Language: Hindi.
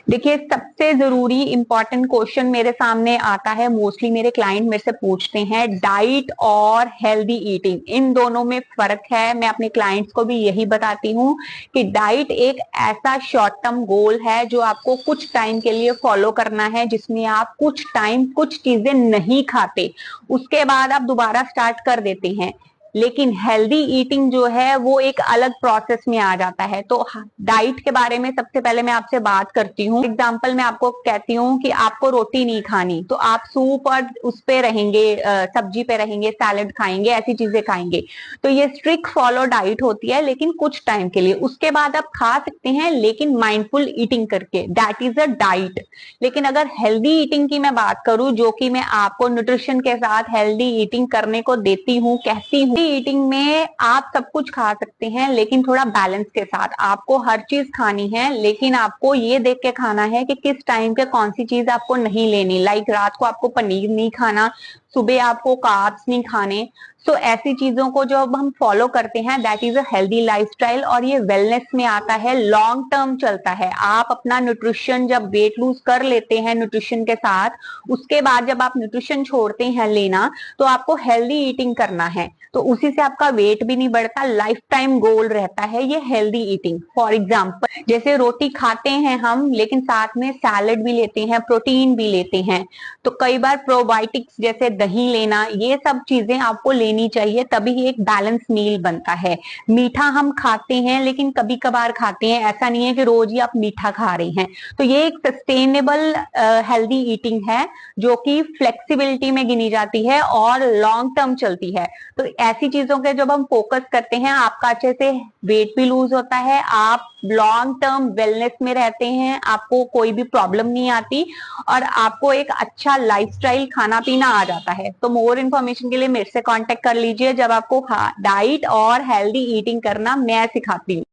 देखिए, सबसे जरूरी इंपॉर्टेंट क्वेश्चन मेरे सामने आता है, मोस्टली मेरे क्लाइंट मेरे से पूछते हैं, डाइट और हेल्दी ईटिंग, इन दोनों में फर्क है। मैं अपने क्लाइंट्स को भी यही बताती हूँ कि डाइट एक ऐसा शॉर्ट टर्म गोल है जो आपको कुछ टाइम के लिए फॉलो करना है, जिसमें आप कुछ टाइम कुछ चीजें नहीं खाते, उसके बाद आप दोबारा स्टार्ट कर देते हैं। लेकिन हेल्दी ईटिंग जो है वो एक अलग प्रोसेस में आ जाता है। तो डाइट के बारे में सबसे पहले मैं आपसे बात करती हूँ। एग्जाम्पल मैं आपको कहती हूँ कि आपको रोटी नहीं खानी, तो आप सूप और उस पे रहेंगे, सब्जी पे रहेंगे, सैलेड खाएंगे, ऐसी चीजें खाएंगे। तो ये स्ट्रिक्ट फॉलो डाइट होती है, लेकिन कुछ टाइम के लिए। उसके बाद आप खा सकते हैं, लेकिन माइंडफुल ईटिंग करके, दैट इज अ डाइट। लेकिन अगर हेल्दी ईटिंग की मैं बात करूं, जो कि मैं आपको न्यूट्रिशन के साथ हेल्दी ईटिंग करने को देती हूँ, कहती हूँ, ईटिंग में आप सब कुछ खा सकते हैं, लेकिन थोड़ा बैलेंस के साथ। आपको हर चीज खानी है, लेकिन आपको ये देख के खाना है कि किस टाइम पे कौन सी चीज आपको नहीं लेनी। लाइक रात को आपको पनीर नहीं खाना, सुबह आपको कार्ब्स नहीं खाने। सो ऐसी चीजों को जब हम फॉलो करते हैं, that is a healthy lifestyle, और ये वेलनेस में आता है, लॉन्ग टर्म चलता है। आप अपना न्यूट्रिशन जब वेट लूज कर लेते हैं न्यूट्रिशन के साथ, उसके बाद जब आप न्यूट्रिशन छोड़ते हैं लेना, तो आपको हेल्दी ईटिंग करना है, तो उसी से आपका वेट भी नहीं बढ़ता, लाइफ टाइम गोल रहता है ये हेल्दी ईटिंग। फॉर एग्जाम्पल, जैसे रोटी खाते हैं हम, लेकिन साथ में सैलेड भी लेते हैं, प्रोटीन भी लेते हैं। तो कई बार प्रोबायोटिक्स जैसे दही लेना, ये सब चीजें आपको लेनी चाहिए, तभी एक बैलेंस मील बनता है। मीठा हम खाते हैं, लेकिन कभी कभार खाते हैं, ऐसा नहीं है कि रोज ही आप मीठा खा रहे हैं। तो ये एक सस्टेनेबल हेल्दी ईटिंग है, जो कि फ्लेक्सिबिलिटी में गिनी जाती है और लॉन्ग टर्म चलती है। तो ऐसी चीजों के जब हम फोकस करते हैं, आपका अच्छे से वेट भी लूज होता है, आप लॉन्ग टर्म वेलनेस में रहते हैं, आपको कोई भी प्रॉब्लम नहीं आती, और आपको एक अच्छा लाइफस्टाइल खाना पीना आ जाता है। तो मोर इन्फॉर्मेशन के लिए मेरे से कांटेक्ट कर लीजिए। जब आपको डाइट और हेल्दी ईटिंग करना मैं सिखाती हूँ।